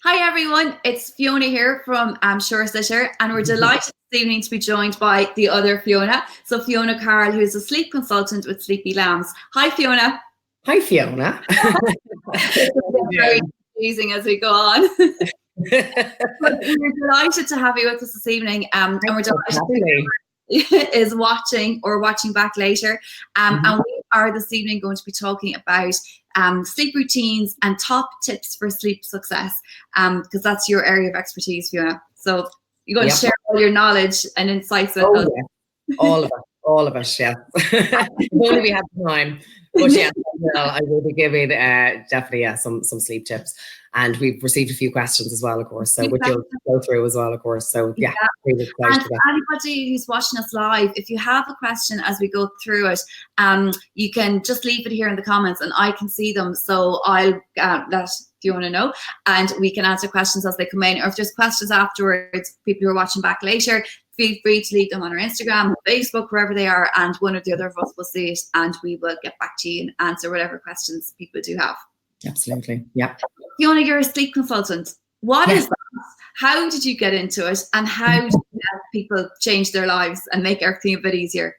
Hi everyone, it's Fiona here from Shore Sitter, and we're delighted this evening to be joined by the other Fiona. So Fiona Carroll, who is a sleep consultant with Sleepy Lambs. Hi Fiona. Hi Fiona. Very confusing as we go on. But we're delighted to have you with us this evening, and we're delighted is watching back later. And we are this evening going to be talking about sleep routines and top tips for sleep success, because that's your area of expertise, Fiona. So you're going to share all your knowledge and insights with us. Yeah. All of us, yeah. If only we had time. But yeah, I will be giving definitely some sleep tips. And we've received a few questions as well, of course. So which you'll go through as well, of course. So yeah. And anybody who's watching us live, if you have a question as we go through it, you can just leave it here in the comments and I can see them. So I'll let Fiona know and we can answer questions as they come in. Or if there's questions afterwards, people who are watching back later, feel free to leave them on our Instagram, Facebook, wherever they are, and one or the other of us will see it and we will get back to you and answer whatever questions people do have. Absolutely. Yeah. Fiona, you're a sleep consultant. What is that? How did you get into it? And how do you help people change their lives and make everything a bit easier?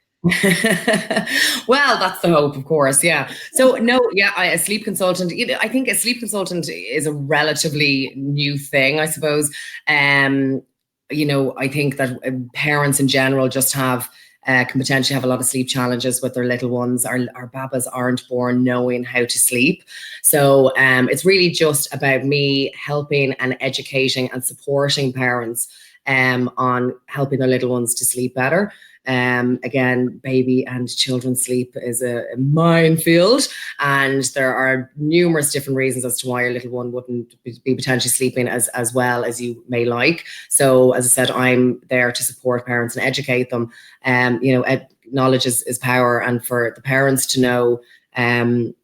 Well, that's the hope, of course. Yeah. So a sleep consultant, I think a sleep consultant is a relatively new thing, I suppose. I think that parents in general just can potentially have a lot of sleep challenges with their little ones. Our babas aren't born knowing how to sleep. So it's really just about me helping and educating and supporting parents on helping their little ones to sleep better. Again, baby and children's sleep is a minefield, and there are numerous different reasons as to why your little one wouldn't be potentially sleeping as well as you may like. So as I said, I'm there to support parents and educate them. Knowledge is power, and for the parents to know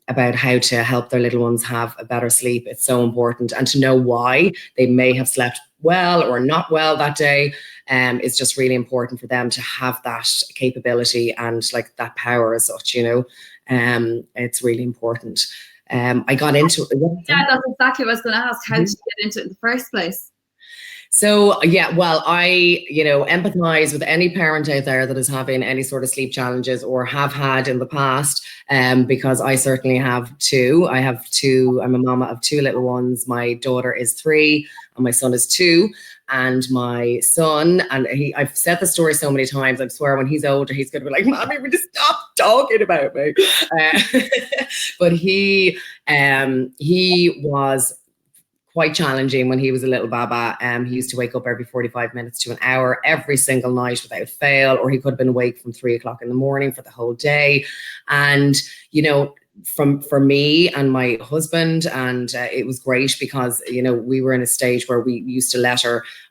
about how to help their little ones have a better sleep, it's so important, and to know why they may have slept well or not well that day. It's just really important for them to have that capability and like that power as such, it's really important. I got into it. Yeah, that's exactly what I was going to ask. How did you get into it in the first place? So, I, empathize with any parent out there that is having any sort of sleep challenges or have had in the past, because I certainly have two. I'm a mama of two little ones. My daughter is 3 and my son is 2. And my son, and I've said the story so many times, I swear when he's older, he's going to be like, Mommy, we just stop talking about me. But he was quite challenging when he was a little baba. He used to wake up every 45 minutes to an hour every single night without fail, or he could have been awake from 3 o'clock in the morning for the whole day. And, for me and my husband, and it was great because, we were in a stage where we used to let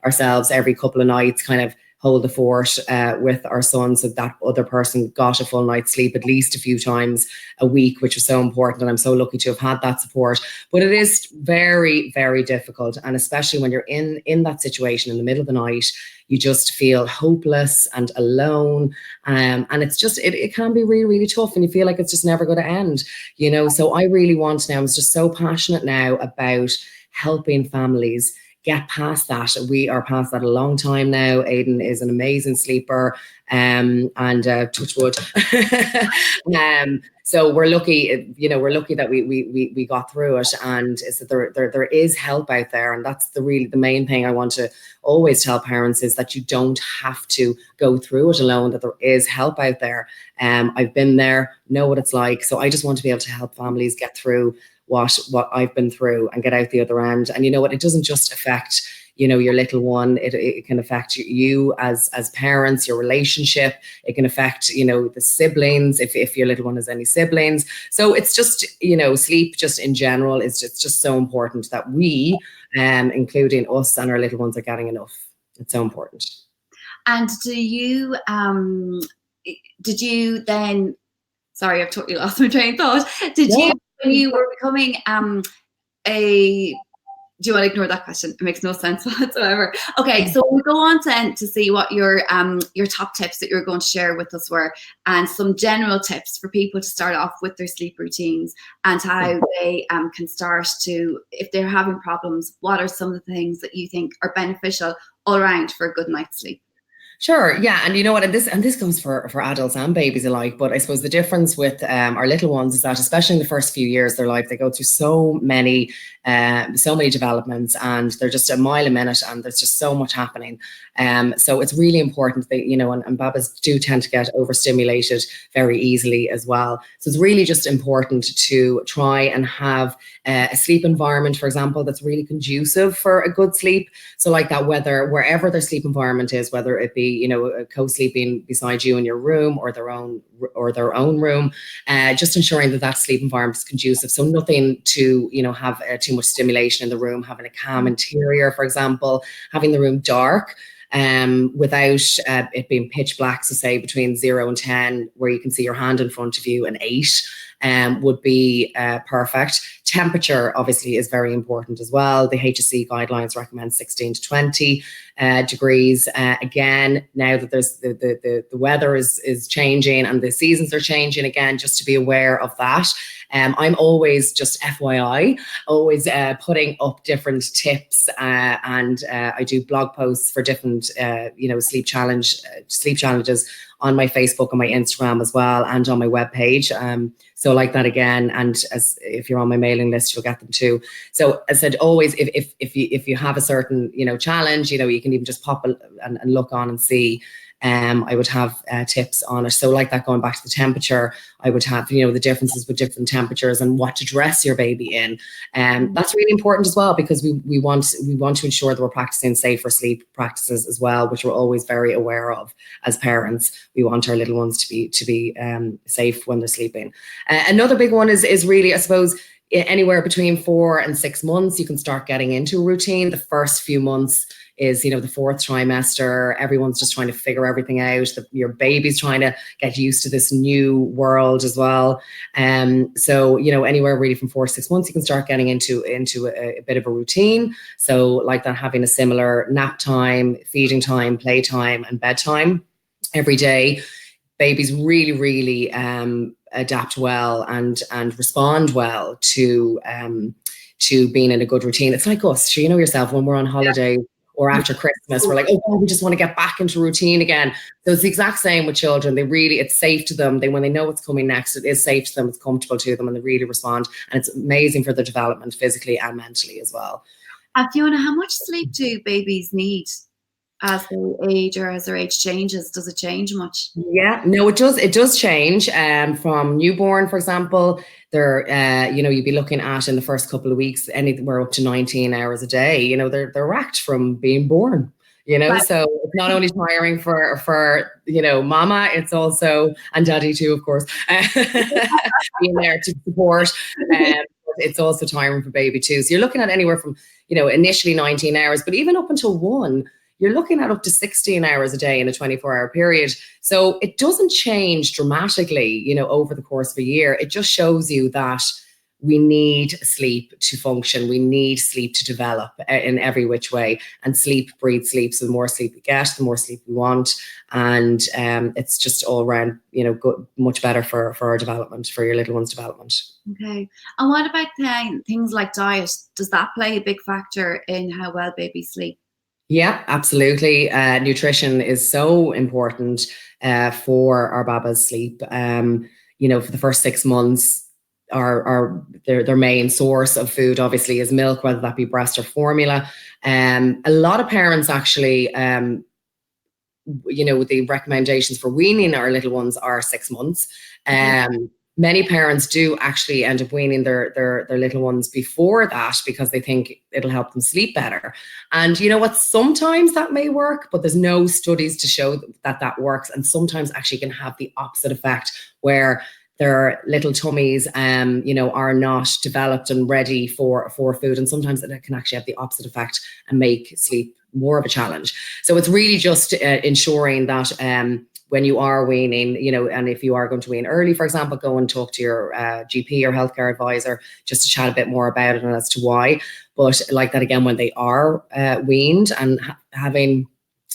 ourselves every couple of nights kind of hold the fort with our son, so that other person got a full night's sleep at least a few times a week, which was so important. And I'm so lucky to have had that support. But it is very, very difficult. And especially when you're in that situation in the middle of the night, you just feel hopeless and alone. And it's just, it can be really, really tough. And you feel like it's just never going to end, So I really want now, I'm just so passionate now about helping families get past that. We are past that a long time now. Aiden is an amazing sleeper, and touch wood. So we're lucky, we're lucky that we got through it, and is that there is help out there, and that's the main thing I want to always tell parents, is that you don't have to go through it alone, that there is help out there. I've been there, know what it's like, so I just want to be able to help families get through what I've been through and get out the other end. And you know what, it doesn't just affect, your little one, it can affect you as parents, your relationship. It can affect, the siblings, if your little one has any siblings. So it's just, sleep just in general is just so important that we, including us and our little ones, are getting enough. It's so important. And did you then, sorry, I've totally lost my train of thought. When you were becoming a Do you want to ignore that question? It makes no sense whatsoever. Okay, so we go on to see what your top tips that you're going to share with us were, and some general tips for people to start off with their sleep routines and how they can start to, if they're having problems, what are some of the things that you think are beneficial all around for a good night's sleep? Sure, yeah, and you know what, and this goes for adults and babies alike. But I suppose the difference with our little ones is that, especially in the first few years of their life, they go through so many developments, and they're just a mile a minute, and there's just so much happening. So it's really important that, you know, and babas do tend to get overstimulated very easily as well. So it's really just important to try and have a sleep environment, for example, that's really conducive for a good sleep. So like that, wherever their sleep environment is, whether it be, you know, co-sleeping beside you in your room or their own room, just ensuring that sleep environment is conducive. So nothing to, you know, have too much stimulation in the room, having a calm interior, for example, having the room dark, without it being pitch black. So say between 0 and 10, where you can see your hand in front of you, and 8 would be perfect. Temperature obviously is very important as well. The HSE guidelines recommend 16 to 20 degrees. Again, now that there's the weather is changing and the seasons are changing again, just to be aware of that. I'm always, just FYI, always putting up different tips, and I do blog posts for different you know, sleep challenges on my Facebook and my Instagram as well, and on my webpage. So like that again, and as if you're on my mailing list, you'll get them too. So as I said, always, if you have a certain, you know, challenge, you know, you can even just pop and look on and see. I would have tips on it. So like that, going back to the temperature, I would have, you know, the differences with different temperatures and what to dress your baby in. That's really important as well, because we want to ensure that we're practicing safer sleep practices as well, which we're always very aware of as parents. We want our little ones to be safe when they're sleeping. Another big one is really, I suppose, anywhere between 4 and 6 months, you can start getting into a routine. The first few months is, you know, the 4th trimester. Everyone's just trying to figure everything out. Your baby's trying to get used to this new world as well. So, you know, anywhere really from 4 to 6 months, you can start getting into a bit of a routine. So like that, having a similar nap time, feeding time, playtime, and bedtime every day. Babies really, really adapt well and respond well to being in a good routine. It's like us, you know yourself, when we're on holiday. Yeah. Or after Christmas, we're like, oh, we just want to get back into routine again. So it's the exact same with children. It's safe to them. When they know what's coming next, it is safe to them, it's comfortable to them, and they really respond. And it's amazing for their development physically and mentally as well. Fiona, how much sleep do babies need as they age, or as their age changes? Does it change much? Yeah, no, it does. It does change. From newborn, for example, they're, you know, you'd be looking at, in the first couple of weeks, anywhere up to 19 hours a day. You know, they're racked from being born. You know, right. So it's not only tiring for you know, mama, it's also, and daddy too, of course, being there to support. It's also tiring for baby too. So you're looking at anywhere from, you know, initially 19 hours, but even up until 1. You're looking at up to 16 hours a day in a 24-hour period. So it doesn't change dramatically, you know, over the course of a year. It just shows you that we need sleep to function. We need sleep to develop in every which way. And sleep breeds sleep. So the more sleep we get, the more sleep we want. And it's just all around, you know, good, much better for our development, for your little one's development. Okay. And what about things like diet? Does that play a big factor in how well babies sleep? Yeah, absolutely. Nutrition is so important for our baba's sleep. You know, for the first 6 months, their main source of food obviously is milk, whether that be breast or formula. A lot of parents actually, you know, the recommendations for weaning our little ones are 6 months. Many parents do actually end up weaning their little ones before that, because they think it'll help them sleep better. And you know what? Sometimes that may work, but there's no studies to show that works. And sometimes actually can have the opposite effect, where their little tummies, you know, are not developed and ready for food. And sometimes it can actually have the opposite effect and make sleep more of a challenge. So it's really just ensuring that when you are weaning, and if you are going to wean early, for example, go and talk to your GP or healthcare advisor just to chat a bit more about it and as to why. But like that again, when they are weaned and having,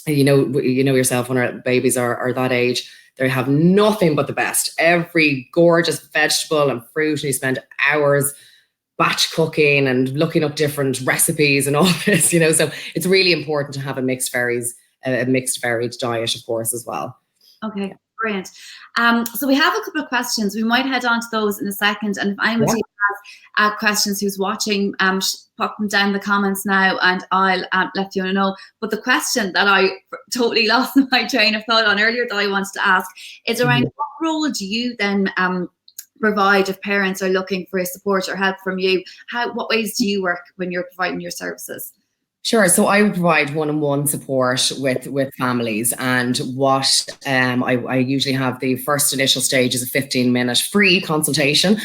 yourself, when our babies are that age, they have nothing but the best. Every gorgeous vegetable and fruit, and you spend hours batch cooking and looking up different recipes and all this, so it's really important to have a mixed varied diet, of course, as well. Okay, brilliant. So we have a couple of questions. We might head on to those in a second. And if anyone has questions who's watching, pop them down in the comments now and I'll let Fiona know. But the question that I totally lost my train of thought on earlier that I wanted to ask is around what role do you then provide if parents are looking for support or help from you? What ways do you work when you're providing your services? Sure. So I provide one-on-one support with families, and what I usually have, the first initial stage is a 15-minute free consultation.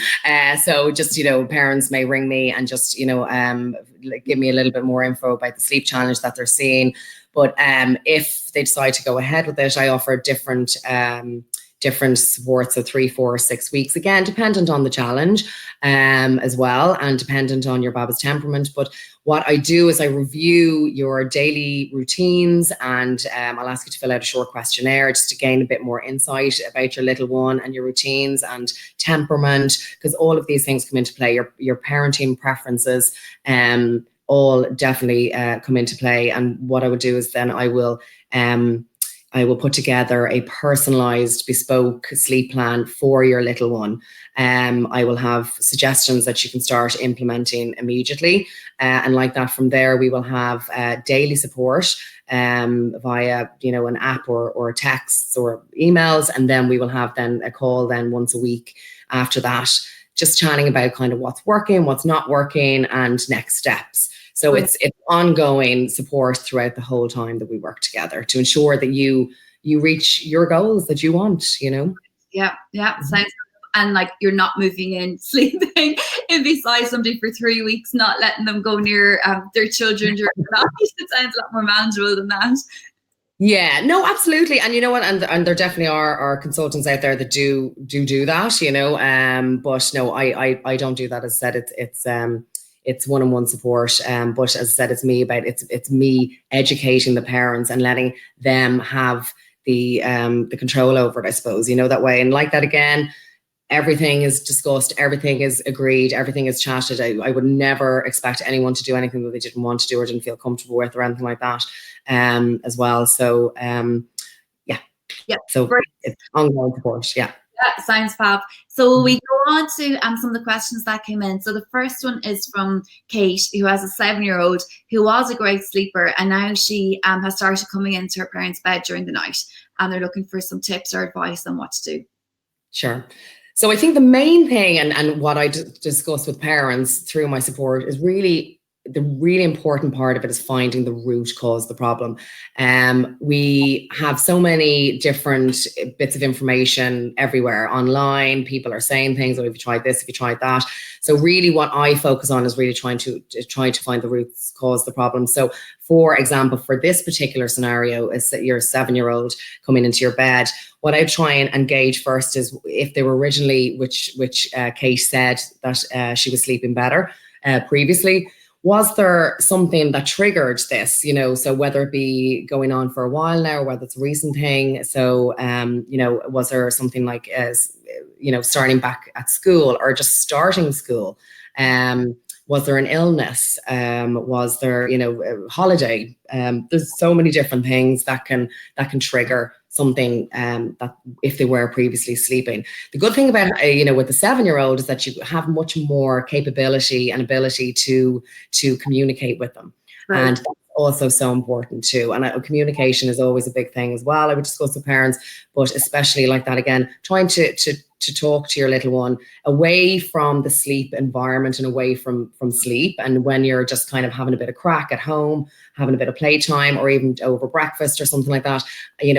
So just, parents may ring me and just, give me a little bit more info about the sleep challenge that they're seeing. But if they decide to go ahead with it, I offer different supports, so 3, 4, 6 weeks, again, dependent on the challenge as well, and dependent on your baba's temperament. But what I do is I review your daily routines, and I'll ask you to fill out a short questionnaire just to gain a bit more insight about your little one and your routines and temperament, because all of these things come into play. Your parenting preferences all definitely come into play. And what I would do is then I will put together a personalized, bespoke sleep plan for your little one. I will have suggestions that you can start implementing immediately. And like that, from there, we will have daily support via, an app or texts or emails. And then we will have then a call then once a week after that, just chatting about kind of what's working, what's not working, and next steps. So it's ongoing support throughout the whole time that we work together to ensure that you reach your goals that you want, Yeah. Sounds good. And like you're not moving in, sleeping in beside somebody for 3 weeks, not letting them go near their children during the night. It sounds a lot more manageable than that. Yeah, no, absolutely. And you know what? And there definitely are consultants out there that do that, but no, I don't do that. As I said, it's one-on-one support. But as I said, it's me educating the parents and letting them have the control over it, I suppose, that way. And like that again, everything is discussed, everything is agreed, everything is chatted. I would never expect anyone to do anything that they didn't want to do or didn't feel comfortable with or anything like that, as well. So so great. It's ongoing support. Yeah. That sounds fab. So we go on to some of the questions that came in. So the first one is from Kate, who has a 7-year-old who was a great sleeper, and now she has started coming into her parents' bed during the night, and they're looking for some tips or advice on what to do. Sure. So I think the main thing, and what I discuss with parents through my support, is the really important part of it is finding the root cause of the problem. We have so many different bits of information everywhere online. People are saying things, oh, if you tried this, if you tried that. So really what I focus on is really trying to find the root cause of the problem. So for example, for this particular scenario, is that your 7-year-old coming into your bed. What I try and engage first is if they were originally, which Kate said that she was sleeping better previously. Was there something that triggered this, so whether it be going on for a while now, or whether it's a recent thing. So, was there something like, starting back at school or just starting school? Was there an illness? Was there, a holiday? There's so many different things that can trigger something that if they were previously sleeping. The good thing about, with the 7-year-old is that you have much more capability and ability to communicate with them. Right. And that's also so important too. And communication is always a big thing as well. I would discuss with parents, but especially like that again, trying to talk to your little one away from the sleep environment and away from sleep. And when you're just kind of having a bit of crack at home, having a bit of playtime, or even over breakfast or something like that,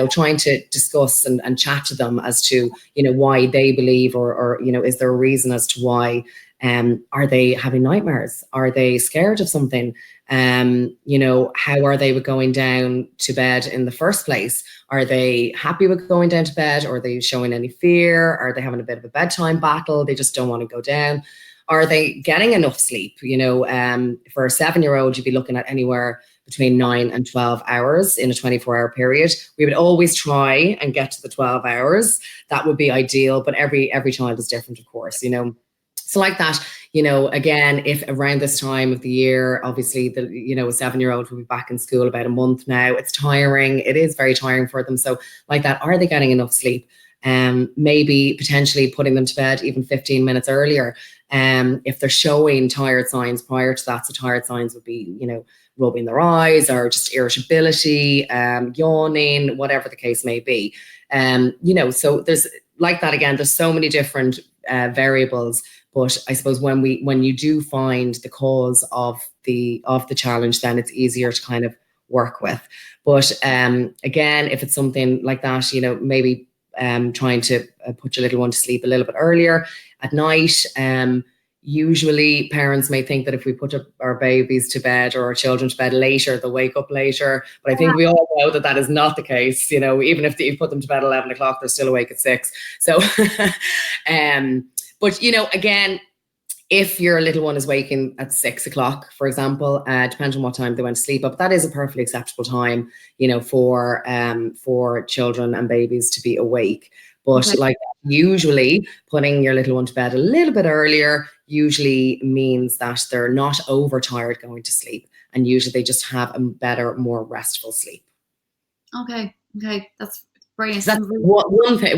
trying to discuss and chat to them as to, why they believe or is there a reason as to why Are they having nightmares? Are they scared of something? How are they with going down to bed in the first place? Are they happy with going down to bed? Or are they showing any fear? Are they having a bit of a bedtime battle? They just don't want to go down. Are they getting enough sleep? For a 7-year-old, you'd be looking at anywhere between 9 and 12 hours in a 24-hour period. We would always try and get to the 12 hours. That would be ideal, but every child is different, of course, So like that, again, if around this time of the year, obviously a 7-year-old will be back in school about a month now. It's tiring. It is very tiring for them. So like that, are they getting enough sleep? Maybe potentially putting them to bed even 15 minutes earlier. If they're showing tired signs prior to that, so tired signs would be, rubbing their eyes or just irritability, yawning, whatever the case may be. So there's like that again, there's so many different variables. But I suppose when you do find the cause of the challenge, then it's easier to kind of work with. But again, if it's something like that, maybe trying to put your little one to sleep a little bit earlier at night. Usually parents may think that if we put our babies to bed or our children to bed later, they'll wake up later. But I think we all know that is not the case. Even if you put them to bed at 11 o'clock, they're still awake at 6. So, but, again, if your little one is waking at 6 o'clock, for example, depending on what time they went to sleep, but that is a perfectly acceptable time, for children and babies to be awake. But like usually putting your little one to bed a little bit earlier usually means that they're not overtired going to sleep. And usually they just have a better, more restful sleep. Okay. That's brilliant. So that's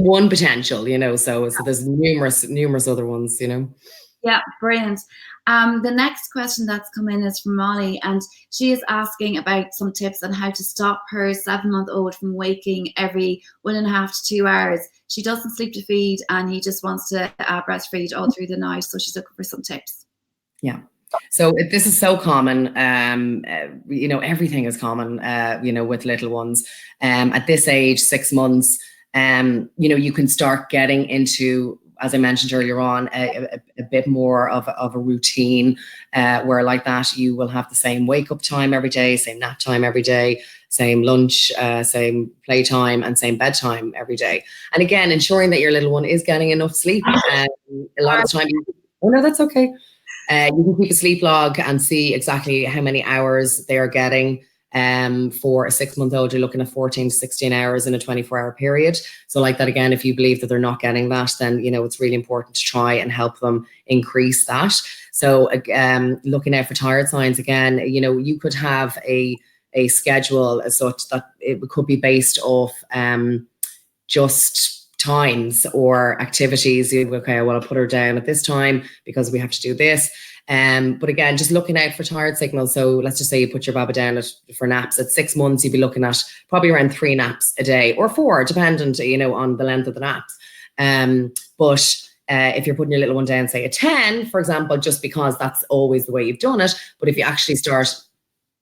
one potential, so there's numerous other ones, Yeah, brilliant. The next question that's come in is from Molly, and she is asking about some tips on how to stop her 7-month-old from waking every 1.5 to 2 hours. She doesn't sleep to feed, and he just wants to breastfeed all through the night. So she's looking for some tips. Yeah. So this is so common. Everything is common, with little ones. At this age, 6 months, you can start getting into, as I mentioned earlier on, a bit more of a routine where like that, you will have the same wake up time every day, same nap time every day, same lunch, same playtime, and same bedtime every day. And again, ensuring that your little one is getting enough sleep. A lot of the time, oh no, that's okay. You can keep a sleep log and see exactly how many hours they are getting. For a 6-month-old, you're looking at 14 to 16 hours in a 24-hour period. So like that, again, if you believe that they're not getting that, then, it's really important to try and help them increase that. So looking out for tired signs, again, you could have a schedule as such that it could be based off just times or activities. Okay, well, I'll put her down at this time because we have to do this. But again, just looking out for tired signals. So let's just say you put your baba down for naps at 6 months, you'd be looking at probably around 3 naps a day or 4, dependent, on the length of the naps. But if you're putting your little one down, say at 10, for example, just because that's always the way you've done it. But if you actually start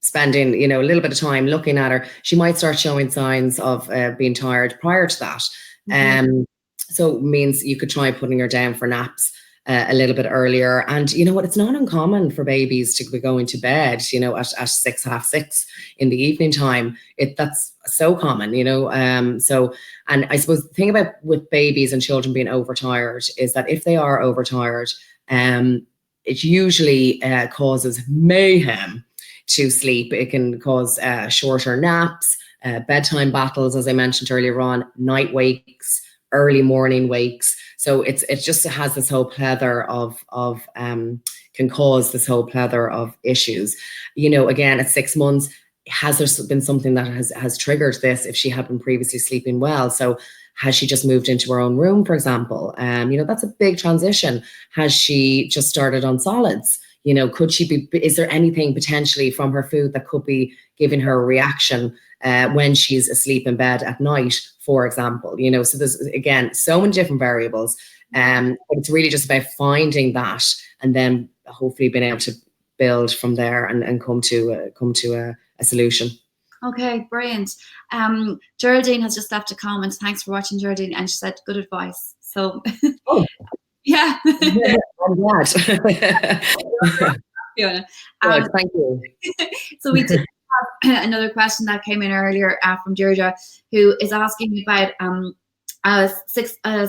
spending, a little bit of time looking at her, she might start showing signs of being tired prior to that. So it means you could try putting her down for naps a little bit earlier. And you know what, it's not uncommon for babies to be going to bed, at 6, half 6 in the evening time. That's so common, so, and I suppose the thing about with babies and children being overtired is that if they are overtired, it usually causes mayhem to sleep. It can cause shorter naps, bedtime battles, as I mentioned earlier on, night wakes, early morning wakes. So it just has this whole plethora of can cause this whole plethora of issues. Again, at 6 months, has there been something that has triggered this if she had been previously sleeping well? So has she just moved into her own room, for example? That's a big transition. Has she just started on solids? Could she be, is there anything potentially from her food that could be giving her a reaction when she's asleep in bed at night, for example? So there's, again, so many different variables. But it's really just about finding that and then hopefully being able to build from there and come to a solution. Okay, brilliant. Geraldine has just left a comment. Thanks for watching, Geraldine. And she said, good advice. So Yeah. I'm glad. Fiona. Good, thank you. So we did have another question that came in earlier from Georgia, who is asking about a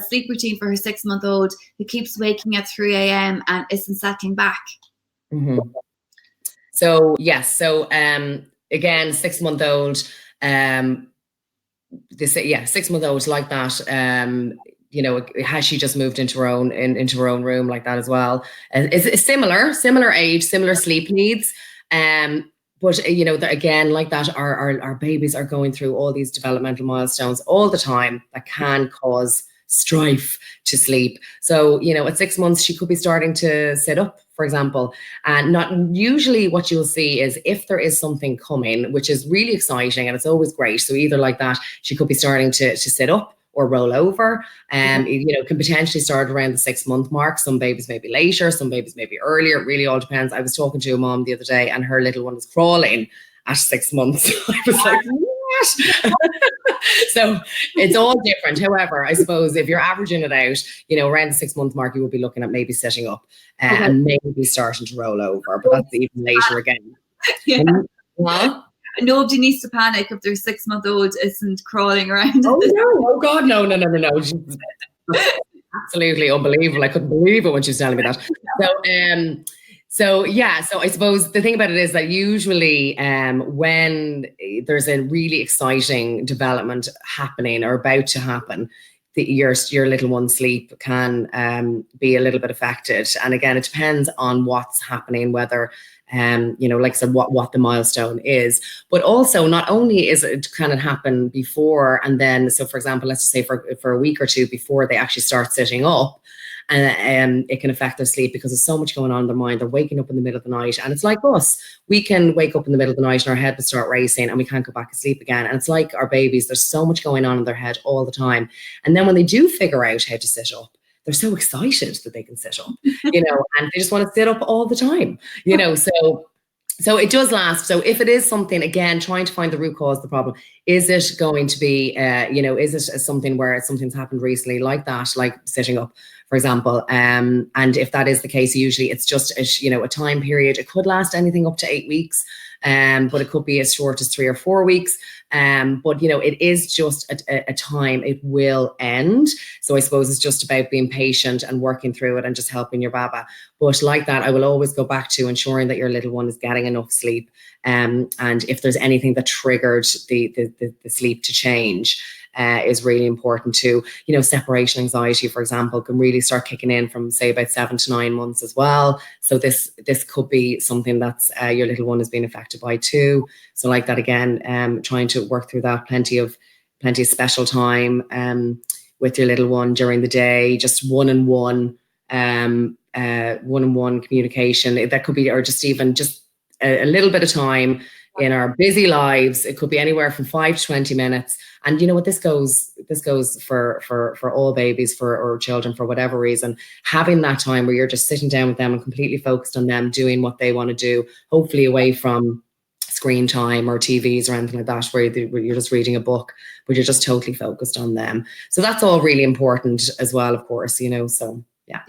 sleep routine for her 6-month-old who keeps waking at 3 a.m. and isn't settling back. Mm-hmm. So yes, so again, 6-month-old, 6-month-old like that. Has she just moved into her own room like that as well? It's similar age, similar sleep needs. But again, like that, our babies are going through all these developmental milestones all the time that can cause strife to sleep. So, at 6 months, she could be starting to sit up, for example. And not usually what you'll see is if there is something coming, which is really exciting and it's always great. So either like that, she could be starting to sit up or roll over. Can potentially start around the 6-month mark. Some babies may be later, some babies may be earlier. It really all depends. I was talking to a mom the other day and her little one was crawling at 6 months. I was like, what? So it's all different. However, I suppose if you're averaging it out, around the 6-month mark, you will be looking at maybe sitting up and maybe starting to roll over, but that's even later again. Yeah. Nobody needs to panic if their 6-month-old isn't crawling around. Oh no! Oh God, no! Absolutely unbelievable. I couldn't believe it when she was telling me that. So I suppose the thing about it is that usually when there's a really exciting development happening or about to happen, your little one's sleep can be a little bit affected. And again, it depends on what's happening, whether like I said, what the milestone is. But also, not only is it kind of happen before and then, so for example, let's just say for a week or two before they actually start sitting up, and it can affect their sleep because there's so much going on in their mind. They're waking up in the middle of the night, and it's like us. We can wake up in the middle of the night and our head will start racing and we can't go back to sleep again. And it's like our babies, there's so much going on in their head all the time. And then when they do figure out how to sit up, they're so excited that they can sit up, and they just want to sit up all the time, so it does last. So if it is something, again, trying to find the root cause of the problem, is it going to be, is it something where something's happened recently like that, like sitting up, for example? And if that is the case, usually it's just a time period. It could last anything up to 8 weeks, but it could be as short as 3 or 4 weeks. But it is just a time. It will end. So I suppose it's just about being patient and working through it and just helping your baba. But like that, I will always go back to ensuring that your little one is getting enough sleep. And if there's anything that triggered the sleep to change, is really important too. Separation anxiety, for example, can really start kicking in from say about 7 to 9 months as well. So this could be something that's your little one is being affected by too. So like that again, trying to work through that, plenty of special time with your little one during the day, just one-on-one communication. That could be, or just even just a little bit of time in our busy lives. It could be anywhere from 5 to 20 minutes. And you know what, this goes for all babies or children for whatever reason. Having that time where you're just sitting down with them and completely focused on them doing what they want to do, hopefully away from screen time or TVs or anything like that, where you're just reading a book, but you're just totally focused on them. So that's all really important as well, of course, so yeah.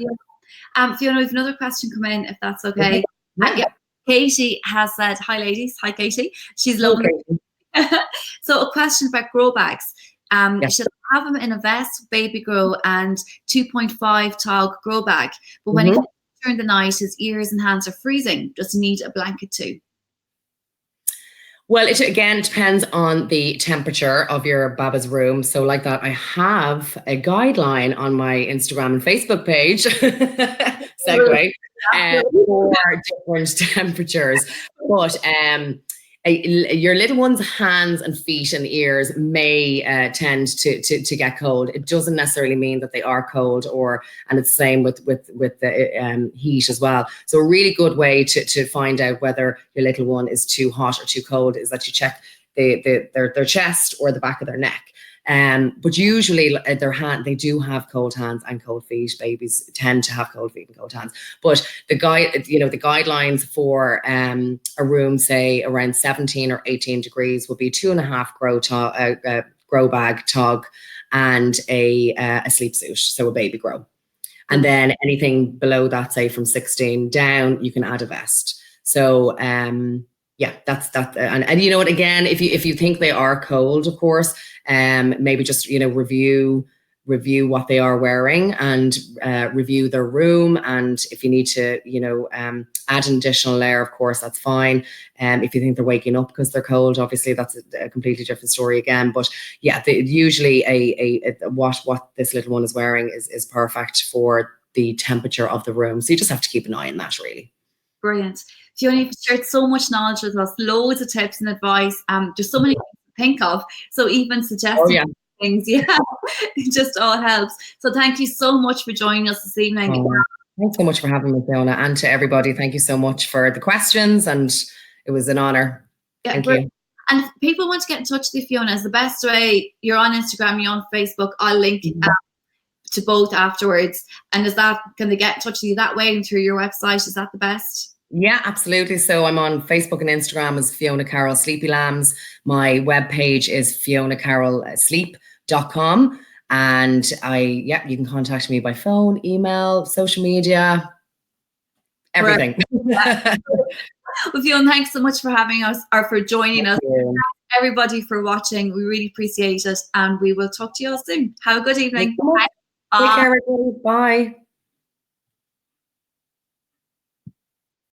Fiona, we have another question come in, if that's okay. Yeah. Katie has said, hi ladies. Hi Katie. She's lovely. So a question about grow bags. She'll have them in a vest, baby grow, and 2.5 tog grow bag. But when he comes during the night, his ears and hands are freezing. Does he need a blanket too? Well, it depends on the temperature of your baba's room. So like that, I have a guideline on my Instagram and Facebook page, segue, for different temperatures. But your little one's hands and feet and ears may tend to get cold. It doesn't necessarily mean that they are cold, and it's the same with the heat as well. So a really good way to find out whether your little one is too hot or too cold is that you check their chest or the back of their neck. But usually they do have cold hands and cold feet. Babies tend to have cold feet and cold hands. But the guidelines for a room, say around 17 or 18 degrees, will be 2.5 grow bag tog and a sleep suit, so a baby grow. And then anything below that, say from 16 down, you can add a vest. So yeah, that's that. And you know what, again, if you think they are cold, of course, maybe just, you know, review what they are wearing, and review their room. And if you need to, you know, add an additional layer, of course, that's fine. If you think they're waking up because they're cold, obviously that's a completely different story again. But yeah, usually what this little one is wearing is perfect for the temperature of the room. So you just have to keep an eye on that, really. Brilliant. Fiona, you've shared so much knowledge with us, loads of tips and advice. There's so many things to think of. So even suggesting things, it just all helps. So thank you so much for joining us this evening. Thanks so much for having me, Fiona, and to everybody, thank you so much for the questions, and it was an honor. Thank you. And if people want to get in touch with you, Fiona, is the best way. You're on Instagram, you're on Facebook. I'll link to both afterwards. And can they get in touch with you that way and through your website? Is that the best? Yeah, absolutely. So I'm on Facebook and Instagram as Fiona Carroll Sleepy Lambs. My webpage is FionaCarrollSleep.com. And you can contact me by phone, email, social media, everything. Well, Fiona, thanks so much for having us, or for joining us. Thanks everybody for watching. We really appreciate it. And we will talk to you all soon. Have a good evening. Take care, everybody. Bye.